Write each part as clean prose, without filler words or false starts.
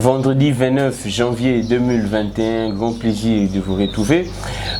Vendredi 29 janvier 2021, grand plaisir de vous retrouver.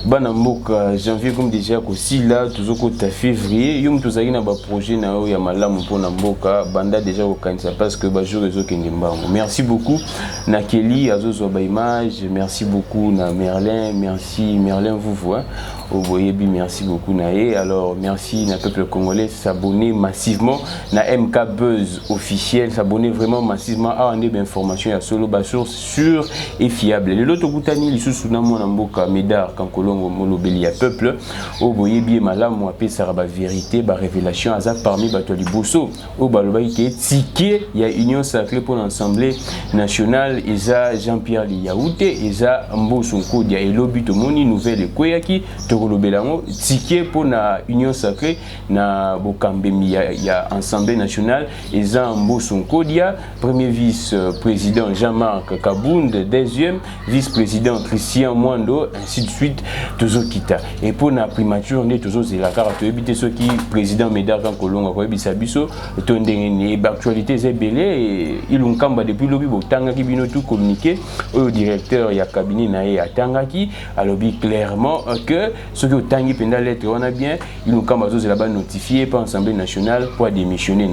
Banamboka janvier comme déjà aussi là toujours côté février, yum tous na ba projet na o ya malamu pour namboka banda déjà au kanisa parce que ba jour réseau kengembango. Merci beaucoup na Kelly azozo ba image, merci beaucoup na Merlin, merci Merlin vous voit. Oboyebi, merci beaucoup Naé. Alors merci na peuple congolais s'abonner massivement na MK Buzz officiel, s'abonner vraiment massivement à en information à solo ba source sûre et fiable. Le loto kutani lisusu na mona mboka Médard Kankolongo molobeli ya peuple oboyebi malamu apesa ba vérité ba révélation aza parmi bato liboso o balobai ke ticket ya union sacrée pour l'Assemblée nationale eza Jean-Pierre Liyaoute eza Mboso Nkodia elobi to moni nouvelle ekweyaki Belango, ticket pour la Union Sacrée, na Bokambemi ya Assemblée nationale, et Mboso Nkodia, premier vice-président Jean-Marc Kabound, deuxième vice-président Christian Mwando, ainsi de suite, Tozo Kita. Et pour la primature, on est Tozo Zelakara, tu éviter ceux qui, président Médard Kankolonga, quoi, Bisabiso, Tondengeni, l'actualité c'est belé, et il ont kamba depuis l'obi, Botanga qui vient tout communiquer, au directeur, il y a cabinet Naé à Tangaki, alors clairement que ceux qui ont tangué pendant lettre, on a bien, ils nous ont là-bas notifié par l'Assemblée nationale pour démissionner.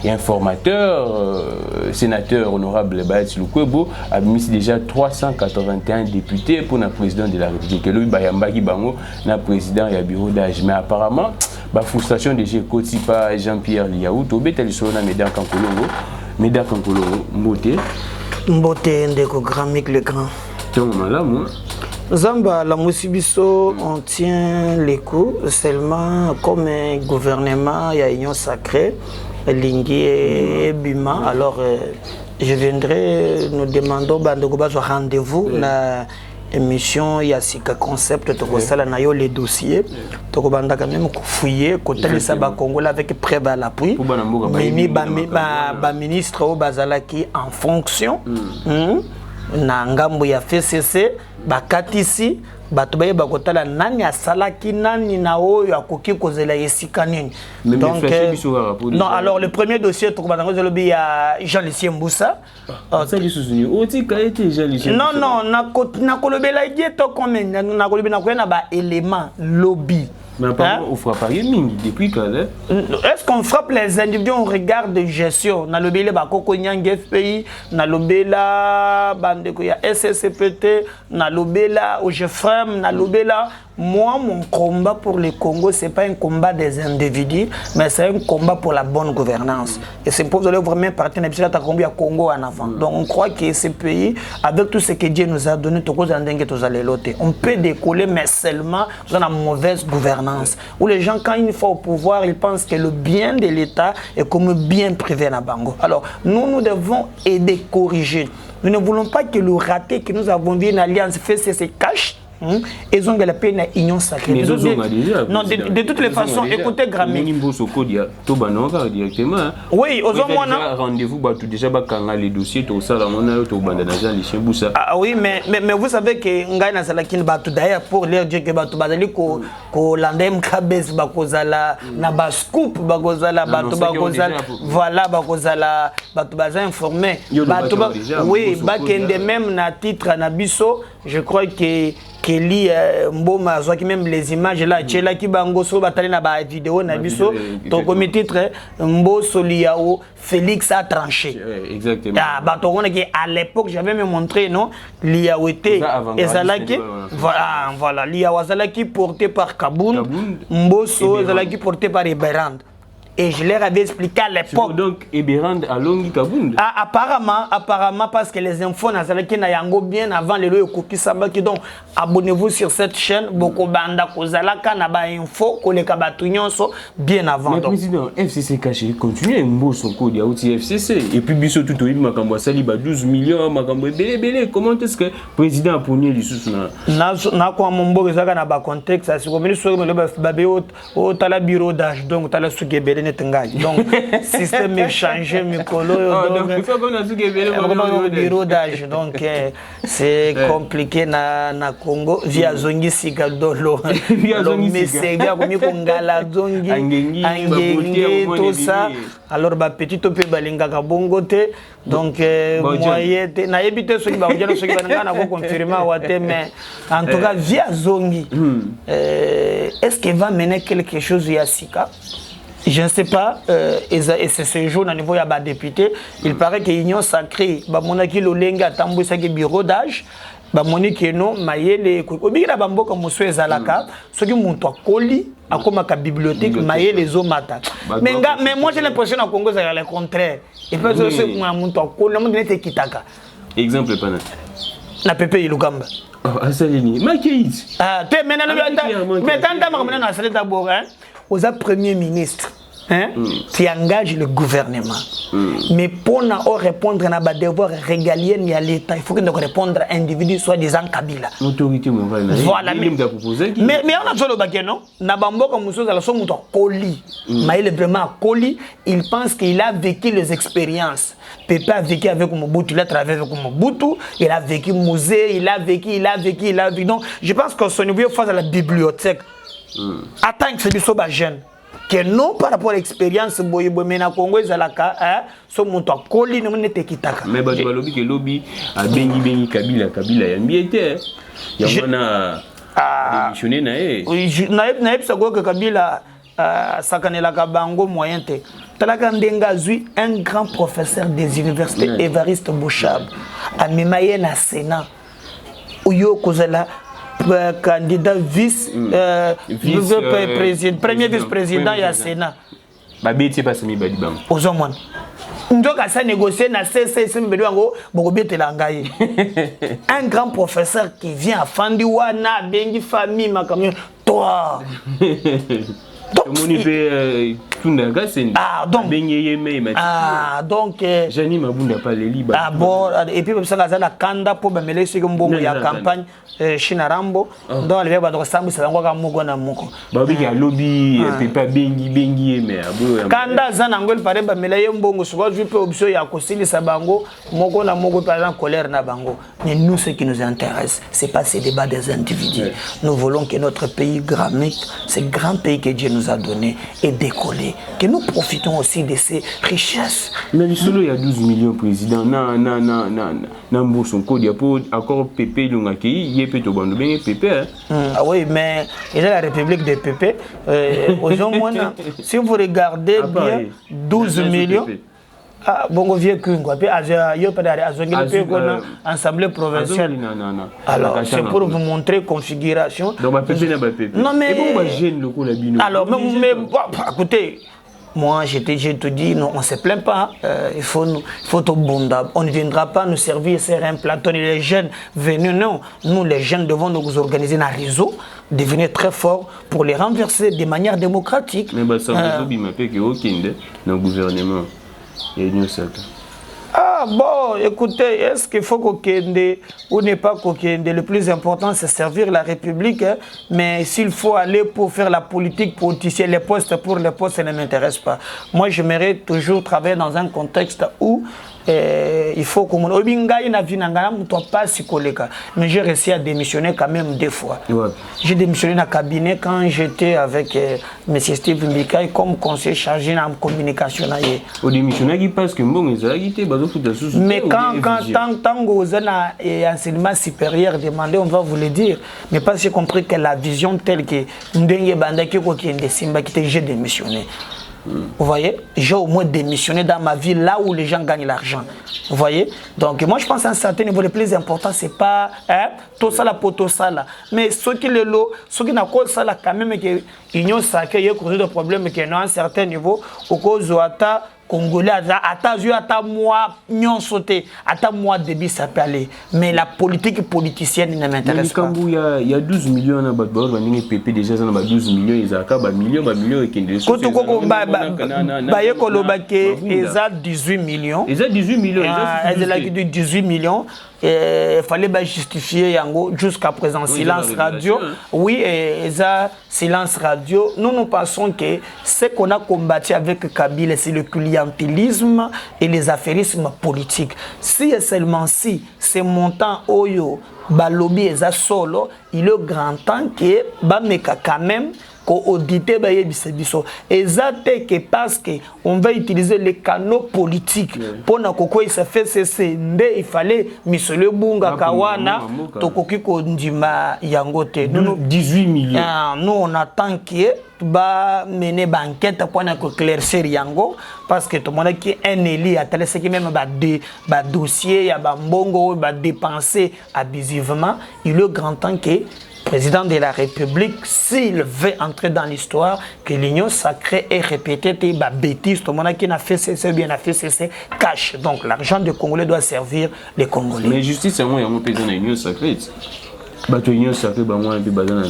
Et informateur, sénateur honorable Baït Lukwebo a mis déjà 381 députés pour le président de la République. Et lui, Bayambaki Bango, le président et le bureau d'âge. Mais apparemment, la frustration de Koti par Jean-Pierre Liyaoute, au bétal sur la Médard Kankolongo, Mbote. Mbote, Ndeko Gramik le Grand. Zamba, la Moussibiso, on tient les coups seulement comme un gouvernement, il y a Union Sacrée, Lingui et Bima. Alors, je viendrai, nous demandons un rendez-vous na émission, il y a Sika Concept, les dossiers, tu as quand même fouillé, côté de Saba Congo avec preuve à l'appui. Mimi, ministre au Bazalaki en fonction. Na ngambo ya FCC bakatisi bato baye bakotala nani asalaki nani na oyo akoki kozela yesika nini. Donc non, alors le premier dossier tokobango zolobi ya Jean-Lucien Mboussa. Non, na kolobela yeto comme na kolobi na koyena ba élément lobby. Mais apparemment, on frappe pas depuis quand? Est-ce qu'on frappe les individus en regard de gestion? Na lobele ba koko nyang FPI, na lobela bandeko ya SSCPT, na lobela au GFREM, na lobela. Moi, mon combat pour le Congo, ce n'est pas un combat des individus, mais c'est un combat pour la bonne gouvernance. Et c'est pour ça que vraiment partenaire à Congo en avant. Donc on croit que ce pays, avec tout ce que Dieu nous a donné, on peut décoller, mais seulement dans la mauvaise gouvernance. Où les gens, quand ils sont au pouvoir, ils pensent que le bien de l'État est comme bien privé à Bango. Alors nous devons aider, corriger. Nous ne voulons pas que le raté que nous avons vu une alliance fait se cache. Ils ont la peine à Union Sacrée. Non, de toutes les façons, écoutez Grammy. Oui, aux hommes, rendez-vous, déjà, les dossiers, tout ça, ah oui, mais vous savez que Ngaïna Salakin Batu d'ailleurs, pour leur dire que Batu Bazali, que l'Andem Kabes Bakozala, Nabascoop Bakozala, Batu Bakozala, voilà, Bakozala, Batu Baza informé. Oui, Bakende même, na titre, Nabiso, je crois que. Kelly Mboma soit même les images là tchela ki bango so batali na ba vidéo na biso to comme titre Mboso Liao Félix a tranché. Exactement. Ah bah to que à l'époque j'avais me montré non Liao était ezalaki voilà Liao ezalaki porté par Kabound Mboso ezalaki porté par Eberand. Et je leur avais expliqué à l'époque. Donc, Eberand a longi Kabound. Apparemment, parce que les infos na yango bien avant les lois Koki Sambaki. Donc, abonnez-vous sur cette chaîne. Boko Banda Kozalaka na ba info koleka batunyon so bien avant. Mais président, FCC caché continue Mboso Nkodia outi FCC et puis biso tout oyi makambo sali ba 12 millions makambo belé. Comment est-ce que président a pogné lisusu na kwa mombo ezaka na ba contexte asi ko ministre ba be au tala bureau d'âge donc tala sugebele net ngai. Donc, système échangé, Mikolo. Donc, il faut qu'on a un bureau d'âge. Donc, c'est compliqué na Congo. Via Zongi Sigadolo. Via Zongi Sigadolo. Ngala Zongi. Angenge, tout ça. Alors, petit peu balinga kabongote. Donc, moyen. Na évité ceux qui vont dire ceux qui vont confirmer à Wate, mais en tout cas, via Zongi. Est-ce qu'il va mener quelque chose à Sika? Je ne sais pas, et c'est ce jour au niveau de député, il paraît que l'Union sacrée, monaki lolenga tambo ça que bureau d'âge, moniki non mayele obira bambo comme monsieur ezalaka, ce qui monte colis à comme à bibliothèque mayele zomata. Mais moi j'ai l'impression au Congo c'est le contraire. Et puis ce qui monte colis, on est kitaka. Exemple pas na Pepe Ilugamba. Asalini, Makéit. Ah, tu es maintenant mais tant que na salé d'abord hein, aux premiers ministres. Hein? Tu engages le gouvernement. Mais pour répondre à des devoirs régaliens à l'État, il faut que nous répondions à un individu soi-disant Kabila. L'autorité voilà. Mais on a besoin de baguette, non? Nabambo comme Moussa Zala son mouton colis. Mais il est vraiment colis. Il pense qu'il a vécu les expériences. Pépé a vécu avec Mobutu, il a travaillé avec Mobutu, il a vécu musée, il a vécu. Donc, je pense que son niveau face à la bibliothèque. Attends que c'est du soba jeune. Que non par rapport à l'expérience boyebo mena Congo ezalaka so monto akoli ne monete kitaka mais ba lobby que lobby a bengi Kabila ya mbiete ya mona démissionner na na go que Kabila sakanela ka bango moyen te talaka ndenga zui un grand professeur des universités Évariste Bouchab a memaye na Sénat uyo kozala candidat vice-président, premier vice-président et à Sénat. Babeti pas semi badibam. Ozomon. Ndoka ça négocier na CC mbelwango bokobete la ngai. Un grand professeur qui vient à Fandiwana bengi famille makamyo toi. Donc Jani Mabunda pas les libres. Ah bon, et puis ça la kanda pour me laisser comme bon ya campagne Chinarambo donc elle va ressemble ça ngwa moko na moko. Babi ya lobby pepa bengi mais kanda zana ngol pare ba melaye mbongo soba ju pe option ya kosili sa bango moko na moko par exemple colère na bango. Mais nous ce qui nous intéresse c'est pas ces débats des individus. Nous voulons que notre pays gramique, ce grand pays que Dieu nous a donné et décoller, que nous profitons aussi de ces richesses. Mais il y a 12 millions de présidents, son code, il y a encore Pépé, il y a Pépé. Ah oui, mais il y a la République de Pépé. Si vous regardez bien, 12 millions. Ah, bon, vieux Kungo, puis Assemblée provinciale. Alors, c'est pour vous montrer configuration. Non, mais. Alors, mais écoutez, moi, je te dis, non, on ne se plaint pas. Il faut tout bondable. On ne viendra pas nous servir sur un plateau. Les jeunes venus, non. Nous, les jeunes, devons nous organiser un réseau, devenir très forts pour les renverser de manière démocratique. Mais ça veut dire qu'il y a aucun gouvernement. Ah bon, écoutez, est-ce qu'il faut qu'Okende ou n'est pas qu'Okende? Le plus important, c'est servir la République. Hein? Mais s'il faut aller pour faire la politique politicienne, les postes pour les postes, ça ne m'intéresse pas. Moi, j'aimerais toujours travailler dans un contexte où il faut que mon mais j'ai réussi à démissionner quand même 2 fois. Ouais. J'ai démissionné dans le cabinet quand j'étais avec M. Steve Mbikaï comme conseiller chargé en communication. Au démissionné parce que bon, mais quand tant que vous avez un enseignement supérieur demandé, on va vous le dire. Mais parce que j'ai compris que la vision telle que j'ai démissionné. Vous voyez, j'ai au moins démissionné dans ma vie là où les gens gagnent l'argent. Vous voyez, donc moi je pense à un certain niveau, le plus important c'est pas tout ça la poto ça là, mais ceux qui le lot, ceux qui n'ont pas ça là quand même que l'union sacrée y a causé de problèmes qui à un certain niveau au cause Congolais, à moi, non sauté, à moi débit ça peut aller. Mais la politique politicienne ne m'intéresse pas. Il y a 12 millions de Badbord, il y a PP déjà 12 millions, il y a millions et qui ne sont pas 18 millions. Ils ont 18 millions. Ils ont 18 millions. Il fallait justifier yango jusqu'à présent. Silence radio. Oui, silence radio. Nous pensons que ce qu'on a combattu avec Kabila, c'est le clientélisme et les affairismes politiques. Si et seulement si ces montants Oyo, Balobi et Solo, il est grand temps que Bameka quand même auditer et que parce que on va utiliser les canaux politiques pour na koko il se fait cesser il fallait Misole Bunga Kawana tokoki ko ndima yangote nous 18 millions nous on attend que ba mener banquette pour na ko claircir yango parce que tout le monde qui un éli a tel ce qui même ba dossier ya ba mbongo ba dépenser abusivement il est grand temps que président de la République, s'il veut entrer dans l'histoire, que l'union sacrée est répétée, des bêtises, tout le monde qui n'a fait cesser, bien a fait cesser, cache. Donc l'argent des Congolais doit servir les Congolais. Mais justice, c'est moi, il y a un président de l'union sacrée. L'union sacrée, moi, il y a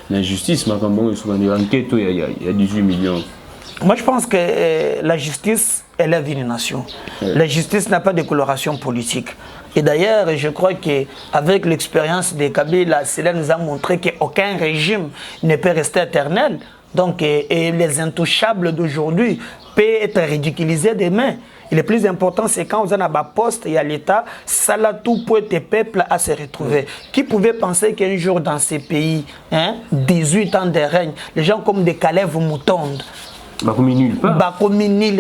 la justice, mais quand on a une enquête, il y a 18 millions. Moi, je pense que la justice élève une nation. La justice n'a pas de coloration politique. Et d'ailleurs, je crois qu'avec l'expérience de Kabila, cela nous a montré qu'aucun régime ne peut rester éternel. Donc, et les intouchables d'aujourd'hui peuvent être ridiculisés demain. Et le plus important, c'est quand vous avez un poste et à l'État, ça l'a tout pour tes peuples à se retrouver. Qui pouvait penser qu'un jour dans ces pays, 18 ans de règne, les gens comme des Calèves Moutonde, Bakomi nulle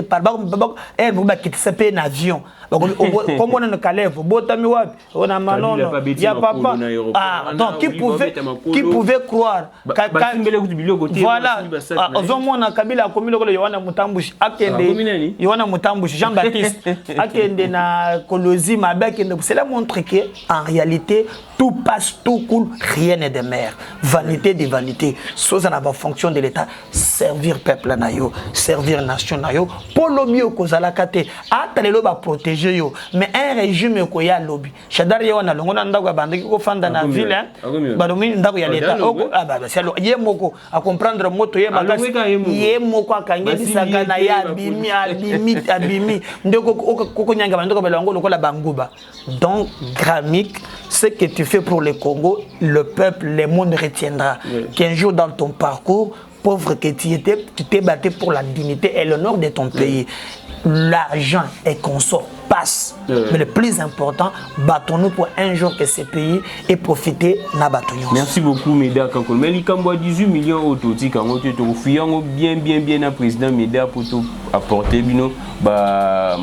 part. Un avion. Comme on a un Calève, on a Manon, il n'y a pas. Donc qui pouvait croire. Voilà. On a Kabila, Yohana Mutambushi, Yohana Mutambushi, Jean-Baptiste, Akende na Kolosi, Mabek, cela montre qu'en réalité, tout passe, tout coule, rien n'est de mer. Vanité de vanité. Chose en avoir fonction de l'État, servir peuple nayo, servir nation nayo, pour le mieux qu'on a la kate, attendez-le va protéger yo. Mais un régime ko ya lobby. Chadar yo na longo na ndako bandiki ko fanda na ville, badomi ndako ya l'État. Ah bah c'est alors yemoko à comprendre moto yemoko akange bisaka na ya abimi ndeko koko nyanga bandoko belongo lokola banguba. Donc gramique, ce que tu fais pour le Congo, le peuple, le monde retiendra. Qu'un jour dans ton parcours, pauvre que tu t'es battu pour la dignité et l'honneur de ton pays. L'argent et consort passe. Mais le plus important, battons-nous pour un jour que ce pays ait profité na bâtonnions. Merci beaucoup, Méda Kankol. Mais il y a 18 millions d'autotiques en haut, bien à président Méda pour tout apporter. Ma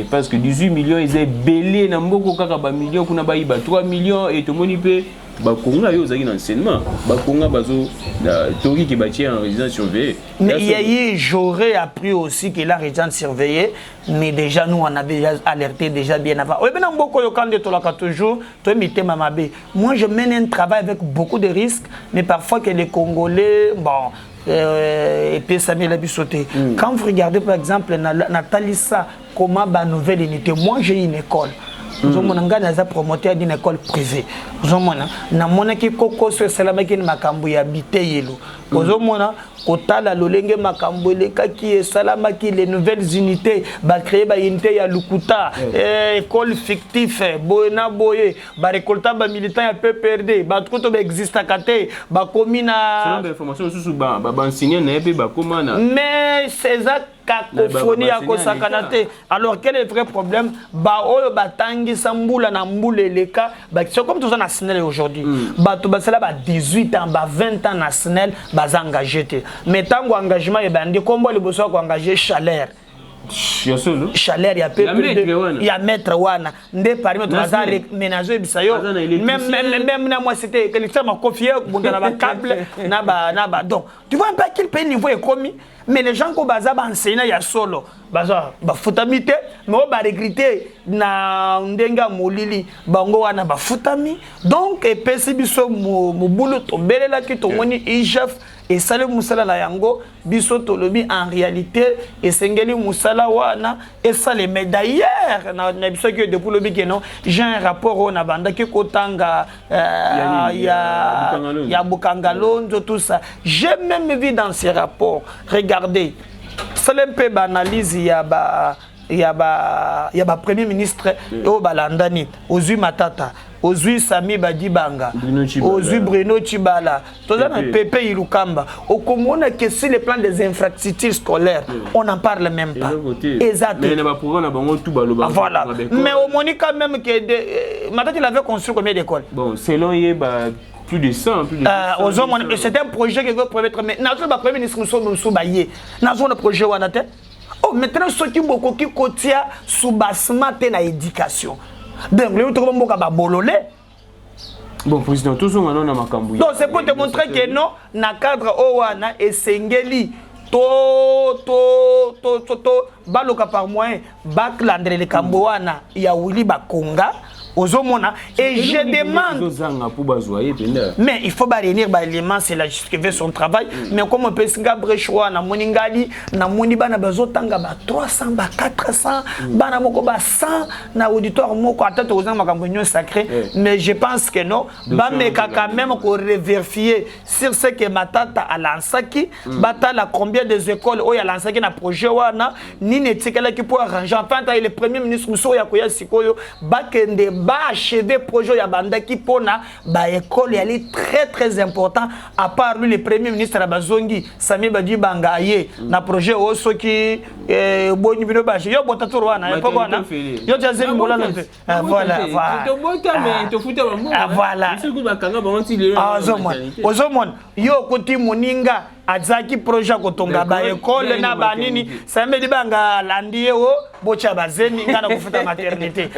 parce que 18 millions, ils ont belé dans beaucoup de millions, 3 millions et tout le monde peut. Bakonga yo zaki dans l'enseignement, Bakonga bazo Tori qui bâtit en résidence surveillée. Mais j'aurais appris aussi qu'il a résidence surveillée, mais déjà nous on avait alerté déjà bien avant. Oui, mais beaucoup yo quand de tolaka toujours, toi mité mamabé. Moi je mène un travail avec beaucoup de risques, mais parfois que les Congolais, bon. Et puis ça m'a sauté. Quand vous regardez par exemple Natalissa, comment la nouvelle unité, moi j'ai une école. Nous avons un promoteur d'une école privée. Nous avons un koko sur Salamaki Makambu habité yelo. Nous avons Kotala Lolenge Makambu qui Salamaki les nouvelles unités, créer une unité à Lukuta, école fictive, Boena Boye, récolta militant à PPRD, tout existe à Kate, commune à. Mais c'est ça. Cacophonie à Kosakanate. Alors quel est le vrai problème? Oyo batangi samboula na mboule leka, c'est comme tout ça national aujourd'hui. Bato basala 18 ans, 20 ans national, engagé. Mais tant qu'engagement est bandé, comment les besoins engagé chaleur? Chaleur, il y a peu il y a maître wana ndé parmi notre bazar ménager bisayo même moi c'était quelqu'un m'a confié bon dans la câble na ba donc tu vois un peu quel pays niveau est commis mais les gens qui baza ba enseigner ya solo baza ba futami te mais ba recruter na ndenga molili bango wana ba futami donc epesi biso mobulu to belela ki to moni IGF et sale musala la yango biso to lobi en réalité et sengeli musala wana et ça les médailleurs na biso que depuis lobi que non j'ai un rapport on a banda ki kotanga ya Bukangalonzo tout ça j'ai même vu dans ces rapports regardez c'est un peu banalise il y a premier ministre au balandani Ozui Matata Ozui Sami Badibanga Ozui Bruno Chibala tout ça na Pepe Ilukamba au commun que sur le plan des infrastructures scolaires on n'en parle même pas exactement voilà mais au moni quand même que Matata il avait construit combien d'écoles bon selon plus de 100 c'est un projet qui veut promettre mais n'a pas premier ministre nous sommes un projet ou oh maintenant ceux qui beaucoup qui kotia soubassement na éducation donc le tout monde ba bololé bon président tout ça on a makambu donc c'est pour te montrer que non na cadre owana et sengeli to baloka par moyen baklandre le kamboana ya wili bakonga Ozomona et je demande mais il faut réunir l'élément c'est la justice qui fait son travail mais comme on peut singa brechoa na moningali na moni bana bazotanga ba 300 ba 400 bana moko ba 100 na auditoire moko atata ozanga makambo nyo sacré mais je pense que non ba meka quand même ko revérifier sur ce que Matata a lancé batala combien des écoles o ya lancé na projet wana ni netikala ki pour arranger enfin le premier ministre Muso ya koya sikoyo bakende ba achever projet ya banda qui pona ba école elle est très important à part lui le premier ministre Bazongi Sami Badibanga ye na projet oso ki boni bino ba yo botatoro wana pas wana yo jazeli mola voilà ozomon yo koti moninga azaki projet kotonga ba école na banini Sami Badibanga landie o bocha bazeni ngana kufuta maternité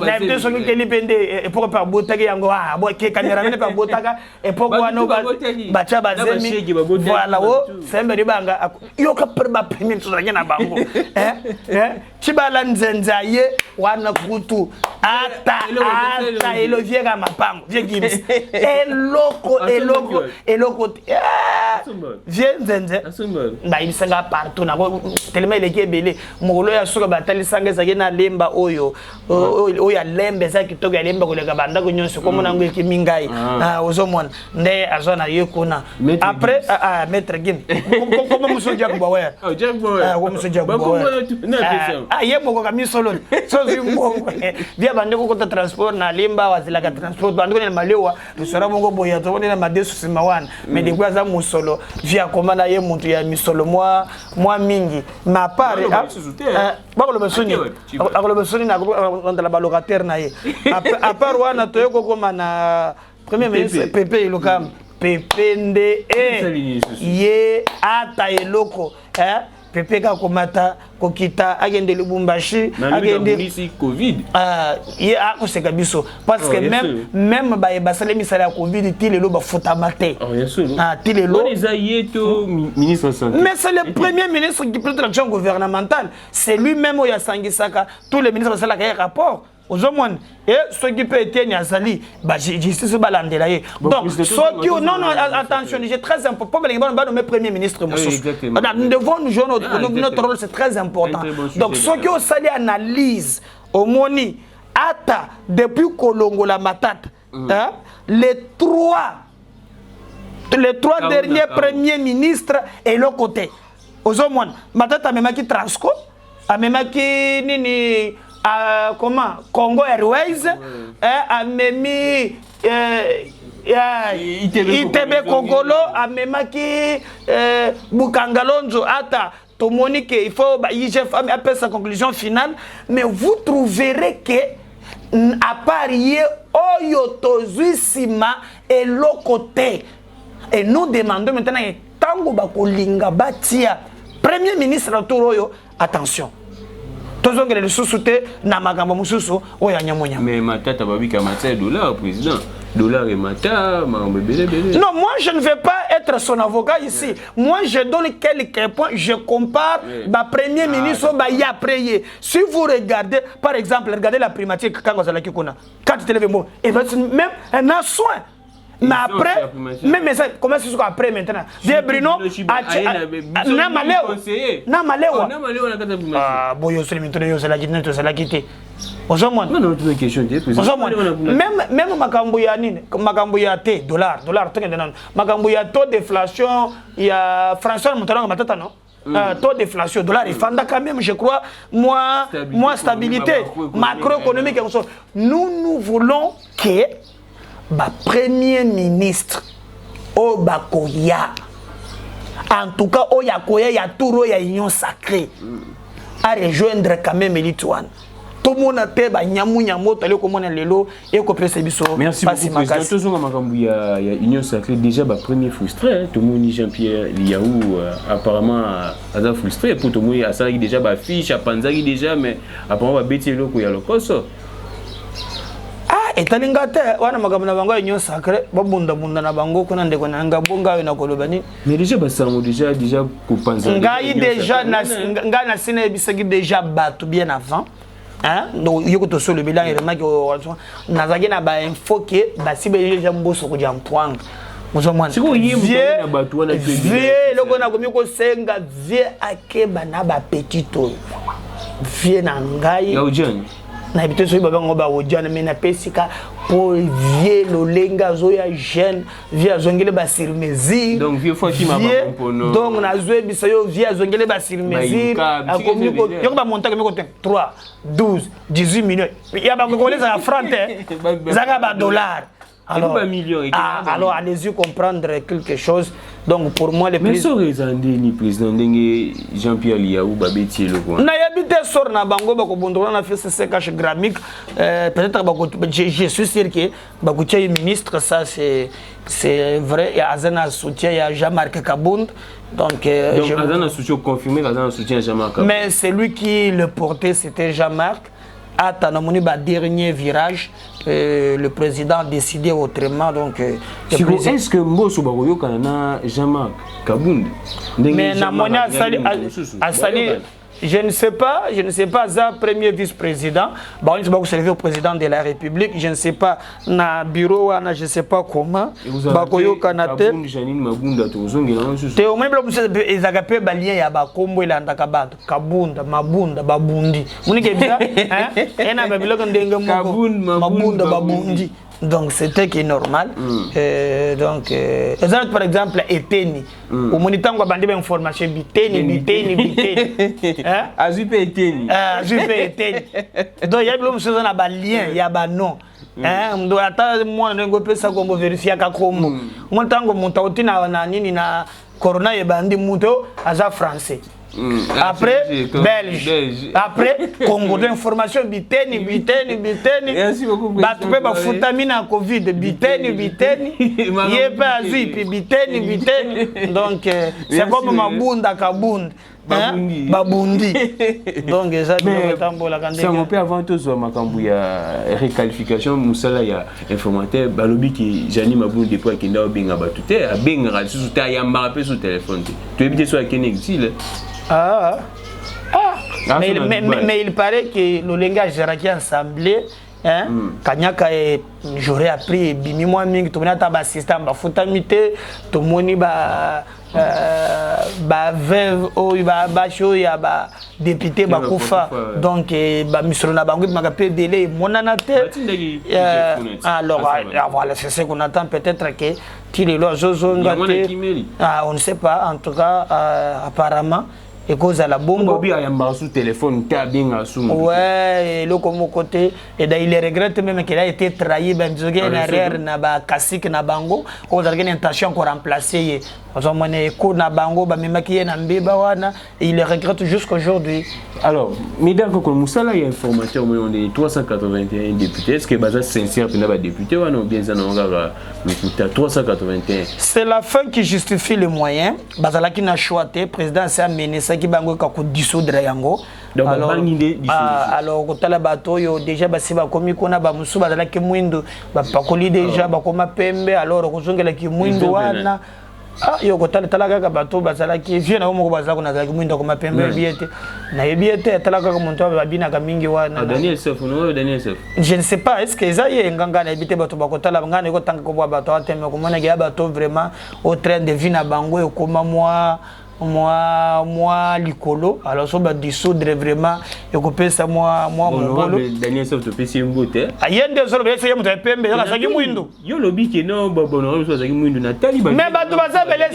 mais so ki lipende et pour par botaka yango ah bo ke caméra ne pas botaka et pourquoi no bacha bazemi voilà o Sami Badibanga yo ka premier so na bango chibala nzenza ye wana kutu ata elo viega mapango vie gims eloko vie nzenze ba ibisenga partout na tellement il est belé molo ya suka batali sanga zake na lemba oyo oya lembe za kitoko ya lemba koleka banda ko nyonso ko mona ngwe kimingai ozomona nde azona yekuna après maître gin comment musoja ko bawe ko musoja ko bawe ye moko kami solo so zimbo via bande ko kota transport na lemba wazila ka transport bande ko na malewa resora mongo boya to na madesu simawana mais de kwa za musolo via komana ye muntu ya misolo moi mingi ma part bakolo besoni na la balocataire na ye à part wana to yoko koma na premier ministre Pepe Ilukamba Pepe nde ye ata eloko Pepe ka komata kokita agende Lubumbashi agende Covid ye akoseka biso parce que même ba basale misala Covid tilelo ba fotamate tilelo ministre santé mais c'est le premier ministre qui prend l'action gouvernementale c'est lui-même au Yasangisaka tous les ministres ça la rapport Ozomon et ce qui peut être Niazali bah justice balandela ye donc ce qui non attention j'ai très important pour les nommer premier ministre nous devons nous jouer notre rôle c'est très important donc ce qui au sali analyse au moni ata depuis Kolongo la Matata les trois derniers premiers ministres et le côté Ozomon Matata même qui Transco a même qui nini comment Congo Airways a memi ITB Kongolo a memaki Bukangalonzo ata Tomoni que il faut IGF après sa conclusion finale mais vous trouverez que à part oyo tozuisima et l'autre côté et nous demandons maintenant tango bakolinga batia premier ministre Toroyo attention tous les sous-soutés na magambo mususu oya nyamonya mais Matata babika $1 président dollar et mata, non, moi je ne vais pas être son avocat ici. Moi je donne quelques points, je compare ma premier ministre au Baye après. Si vous regardez, par exemple, regardez la primature quand vous allez quand tu te lèves, même un soin. Mais après, même ça, comment c'est après maintenant? Bien Bruno, même Makambuya T, dollar, taux d'inflation, il y a François Montaron, taux d'inflation, dollar, il faut quand même, je crois, moins stabilité macroéconomique. Nous voulons que ba premier ministre au Bakoya, en tout cas au Yakoya, ya touro ya union sacrée, à rejoindre quand même Lituane. Tout le monde a été nyamu tali comme on a lelo et ko presse biso. Merci beaucoup président. Tout le monde a union sacrée déjà ba premier frustré. Tout le monde Jean-Pierre Liaou apparemment a frustré pour tout le monde a ça déjà ba fiche a panzaki déjà mais apparemment ba beti loko ya lokoso. Et talingate wana makambo na bango union sacrée babunda na bango kuna ndeko na ngabonga na kolobani mais déjà basango déjà ko panza ngai déjà na sine bisaki déjà batu bien avant hein donc yoko to solo bilan remaki nazaki na ba info ke basibe déjà mboso ko jampoanga muzomwana siko yimba na batu wana vie loko na komi ko senga vie akeba na ba petito vie na ngai ya ujani na habité so baba ngoba ojana mais na pesika pour vie lolenga zo ya jeune vie azongele ba sirmezi donc vie fois qui m'a pas compono donc na zo bisa yo vie azongele ba sirmezi akomi ko yo ba monta ko 3 12 18 millions ya ba ko leza francs zaka ba dollars. Alors, alors allez-y comprendre quelque chose. Donc pour moi les présidents ni président Jean-Pierre Liaou babeti loko. Na yabite sor na bango ba ko bondona na fait ce cache gramique peut-être ba je suis sûr que ba ko ministre ça c'est vrai il y a Azana soutien il y a Jean-Marc Kabound donc Azana soutien confirmé Azana soutien Jean-Marc Kabound. Mais celui qui le portait c'était Jean-Marc. À Tanamoni, dernier virage, le président a décidé autrement. Donc, est-ce que Mbosso Baroyo Kanana Jean-Marc Kabound? Mais Namonia Asali, je ne sais pas, ça premier vice-président, bon, il va vous servir au président de la République, je ne sais pas, na bureau, je ne sais pas comment, Bakoyo Kanate. Théo, même les agapés balien, il y a Bakombo et l'Andakabad, Kabunda, Mabunda, Babundi. Vous n'avez pas Mabunda, Babundi. Donc c'était qui est normal. Donc exemple par exemple Eteni. Au monitango bandi ba information biteni. Hein? Azupe Eteni. Azupe Eteni. Donc il y a blom chose na ba lien, il y a ba nom. Hein, ndo ata moi ngo pesa ko vérifier ka komo. Montango monta otina na nini na corona e bandi muto aza français. Après belge, après Congo d'information biteni. Merci beaucoup. Batu pe ba futamina Covid biteni. Yepa azui pi biteni. Donc c'est comme Mabunda Kabund. Babundi. Donc ça tambola kande. Ça on peut avant tout sur makambu ya réqualification musala ya informateur balobi ki Jani Mabunda depuis ki ndao benga batute a benga ra sous ta ya marape sur téléphone. Tu éviter soit ken exil. Mais il paraît que le langage est assemblé. Kanyaka j'aurais appris bimi moi mingi to na ta système ba futamite to moni ba veuve o ba cho ya ba député ba kufa donc ba misro na bango ma PDL monana te alors voilà c'est ce qu'on attend peut-être que tire lo zozo ngate on ne sait pas en tout cas apparemment et cause à la bombe Bobby a sous téléphone ouais le comme côté et d'ailleurs il regrette même qu'il a été trahi ben zogué derrière na ba kasik na bango cause a une intention qu'on remplacer et il le regrette jusqu'à aujourd'hui. Alors, mesdames, quand Moussala est informateur, on est 381 députés. Est-ce que Baza sincère pour les députés ou bien ça le 381? C'est la fin qui justifie les moyens. Bazala qui n'a choisi, le président s'est amené ça qui bango kako dissoudre yango. Alors, quand la bateau déjà basi ba komi kona ba musu bazala ki mwindo ba pakoli déjà ba koma pembe alors kozongela ki mwindo wana. Ah, yo kotala talaga bato bazala ki vie na moko bazala kuna zala ki mwindo koma pembe biete. Na biete talaga ko muntu ba bina ka mingi wana. Daniel Sef, no Daniel Sef. Je ne sais pas, est-ce que ça y est nganga na bité bato ba kotala ngana ko tanga ko ba bato ateme ko mona ga bato vraiment au train de vie na bango e koma moi likolo alors so ba dissoudre vraiment et ko pesa moi mongolo Daniel Sef to pesa mbote ayende so be se yamuta pembe za saki mwindo yo lobi ke no bono so saki mwindo na taliba mais bato baza belé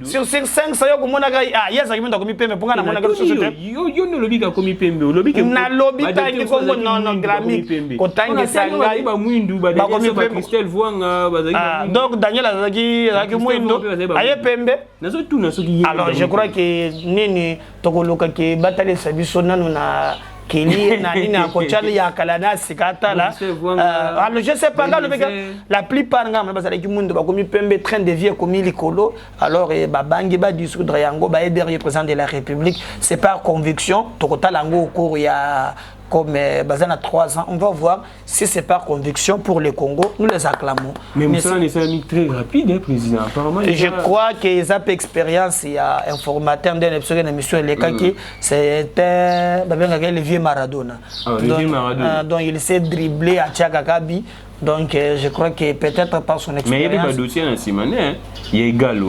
sur 500 yo ko mona ga ya saki mwindo ko mi pembe ponga na mona ga société yo no lobi ka ko mi pembe lobi ke na lobi tangi ko non grami ko tangi sanga ba mwindo ba Christelle Vuanga ba donc Daniel azaki mwindo aye pembe nazo tuna so alors je crois que nini tokoloka ke batale sabiso nanu na keli na nini akochali ya kalana sikatala alors je sais pas la plupart ngam bazala ki mundu bakomi pembe train de vie komi likolo alors ba bangi ba dissoudre yango ba aider président de la République c'est par conviction tokotala ngo au cours ya comme Bazana 3 ans, on va voir si c'est par conviction pour le Congo, nous les acclamons. Mais ça n'est pas très rapide, hein, président. Apparemment, je crois que les expériences, il y a informateur d'une émission, c'était le vieux Maradona. Donc il s'est dribblé à Tchakakabi. Donc je crois que peut-être par son expérience. Mais il y a des dossiers dans Simone, il y a égal.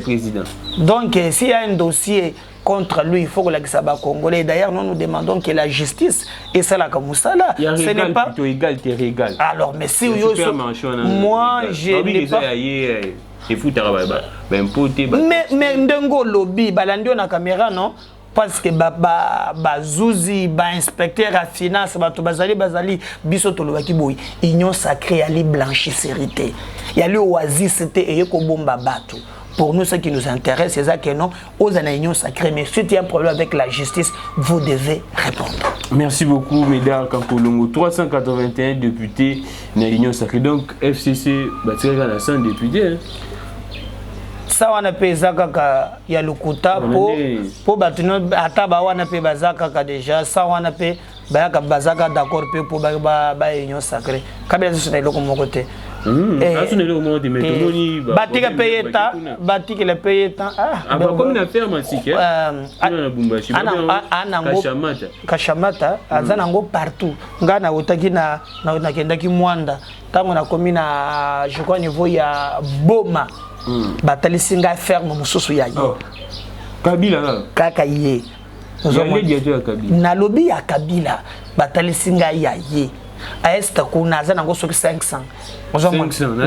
Président. Donc s'il y a un dossier contre lui, il faut que la Congolais. D'ailleurs, nous demandons que la justice et ça la Kamoussala. Ce n'est pas plutôt égal, t'es régal. Alors, mais si moi, je n'ai pas. Mais Ndengo lobby, balandio na caméra non. Parce que Zouzi, inspecteur à finance, bazali, bisoto lobaki boy, union sacrée, ali blanchisserité. Il y a le oasis, c'était et bomba bateau. Pour nous, ce qui nous intéresse, c'est ça que non, aux unions sacrées. Mais si il y a un problème avec la justice, vous devez répondre. Merci beaucoup, Médard Kankolongo. 381 députés dans l'union sacrée. Donc, FCC, il y a 100 députés. Ça, on a payé ça, il y a le quota pour bâtiment. Attends, on a payé ça déjà. Ça, on a payé Bazaka d'accord pour l'union sacrée. Quand est-ce que c'est mon côté? Batika paye ta, batika le paye ta. Ah, comme la ferme ainsi que. Kashamata, azanango partout. Ngana utaki na kendaki Mwanda. Tango na komi na je crois niveau ya Boma. Batali singa ferme mususu ya yo. Kabila kaka ye. Na lobby ya Kabila batali singa ya ye. À Est, on a 500.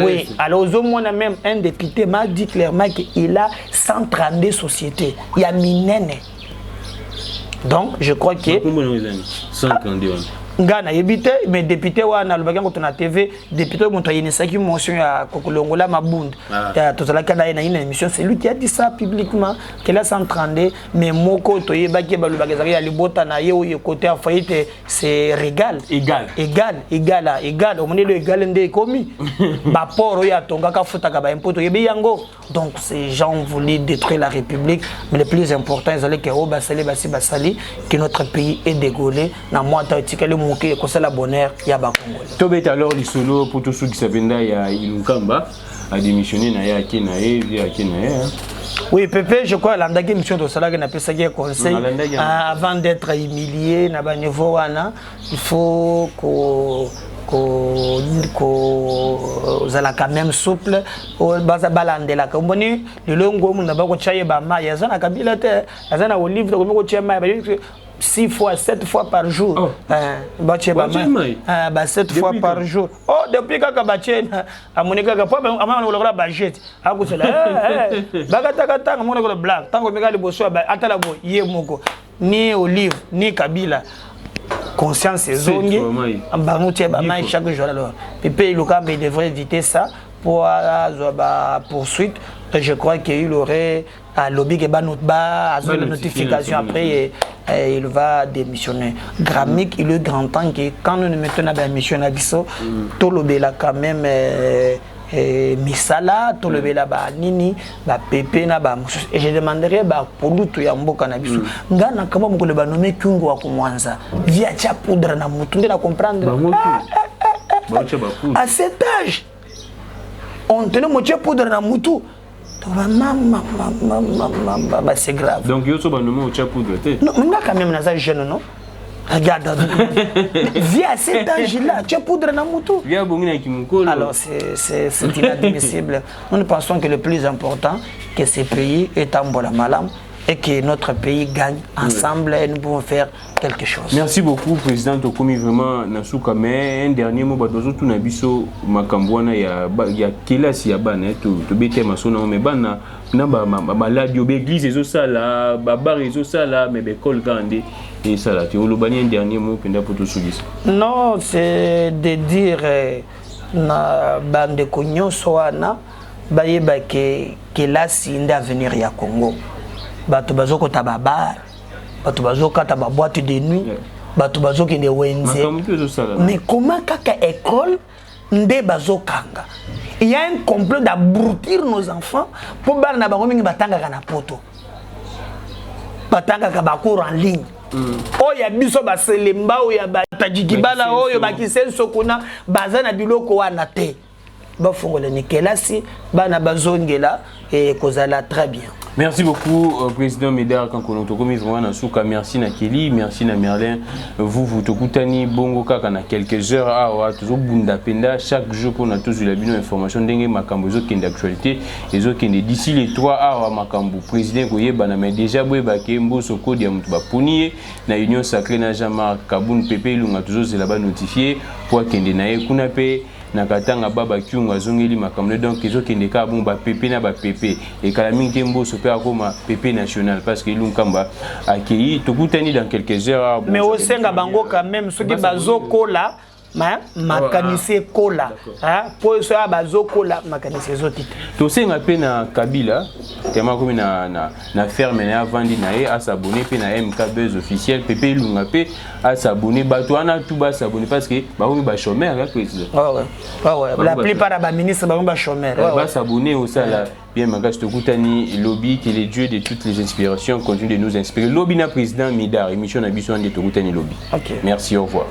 Oui, alors on a même un député m'a dit clairement qu'il a 132 sociétés. Il y a Minene. Donc, je crois que... 132. Ngana yebite mais député wana lobaka ngo tona TV député monto yenisaki motion ya kokolongola mabunda ya tozala kana na une émission c'est lui qui a dit ça publiquement qu'elle a 132 mais moko to yebaki ba lobaka ya libota na ye o côté en faillite c'est régal au monde le égal ndé komi ba poro ya tonga ka futaka ba impoto yebi yango donc ces gens voulaient détruire la République mais le plus important ils allaient que basali que notre pays est dégaulé na moi ta tikale moké ko la bonheur ya ba Congolais. Tobeta alors les solo pour tous ceux qui s'appellent ya Ilukamba a démissionné na ya Kenae via Kenae. Oui, Pépé, je crois l'andaki mission de cela que n'a pas ça conseil avant d'être humilié na ba niveau wana, il faut zala quand même souple o baza balandela ka mboni lelongo mun na ba ko chaye ba ma ya zana kabila te azana olive ko ko chema ba 6 fois 7 fois par jour ba cheba ma ba 7 fois par jour oh depuis kaka ba chena amonika ka po amana ko ba jet akusela baga taka mona ko black tango meka liboso ba atala bo ye moko ni olive ni kabila conscience zongi chaque jour alors Pépé Ilukamba devrait éviter ça pour la poursuite. Je crois qu'il aurait un lobby qui va une notification après et il va démissionner. Gramic, il est grand temps que quand nous nous mettons à la mission à Bisso, tout le lobby là quand même. Misala, tout le bela ba nini, ba pepe na ba musu. Et je demanderais ba produit ya mboka na biso. Ngana kama mko le ba nommé Kyungu wa kumwanza. Via cha poudre na mutu ndena comprendre. À cet âge, on tenait moitié poudre na mutu. C'est grave. Donc yo so ba nommé moitié poudre té. Non, mais quand même na ça jeune non. Regarde, viens à cet âge-là, tu es poudre dans mon tout. Alors c'est inadmissible. Nous pensons que le plus important, que ce pays est en bon malam et que notre pays gagne ensemble et nous pouvons faire quelque chose. Merci beaucoup, Président Tokomi. Vraiment, Nasuka, mais un dernier mot, tout Nabiso, Makambouana, il y a Kélas, il y a Ban, tu bêtes ma sonne, mais Ban, malade, l'église, et ça là, bar, et ça là, mais l'école grande. Et ça là, tu as un dernier mot pour tout souligner. Non, c'est de dire, na bande konyo soana, bayeba que là, c'est un avenir ya Congo. Bato bazoko tababar, bato bazoko taba boîte de nuit, bato bazoko de wenze. Mais comment kaka école nde bazokanga? Il y a un complot d'abrutir nos enfants pour bar na bango mingi batanga kana poto. Batanga ka bakour en ligne. Oya biso ba selemba oya ba tajikibala oyo ba kisenso kuna bazana biloko wana te. Ba fongola nikelasi bana bazongela et kozala très bien. Merci beaucoup, Président Médard Kankonotokomi, vraiment Nasuka, merci na Kelly, merci na Merlin. Vous Tokutani, Bongo Kaka na quelques heures, toujours Bunda Penda, chaque jour pour nous tous la bonne information, dengue Makambo, qui est d'actualité, les autres qui est d'ici les 3 heures Makambo. Président Koye, Baname déjà, Bouébake, Mbosoko, Diamoutuba Pounier, na Union Sacrée, Najama, Kaboun, Pepe, Lunga, toujours c'est là-bas notifié, pour qu'il y ait Kunape. Nakatanga baba Kyunga zongeli makamle donc ils ont kende ka bon ba pepe na ba pepe et kalami tembo so pe akoma pepe national parce que lunkamba accueilli tokutani dans quelques heures. Mais au senga bango quand même ceux qui bazoko là makanise kola pour ça bazoko là makanise zoti to senga pe na Kabila tema comme na ferme na vandi na e à s'abonner pe na MK Buzz officiel pepe lunga pe à s'abonner bato ana tout ba s'abonner parce que ba oui ba chômeur là président. Ouais la plupart ba ministre ba chômeur va s'abonner au ça là bien magaste tokutani lobby qui est le dieu de toutes les inspirations continue de nous inspirer lobby na président Midar émission na biso de tokutani lobby. OK. Merci, au revoir.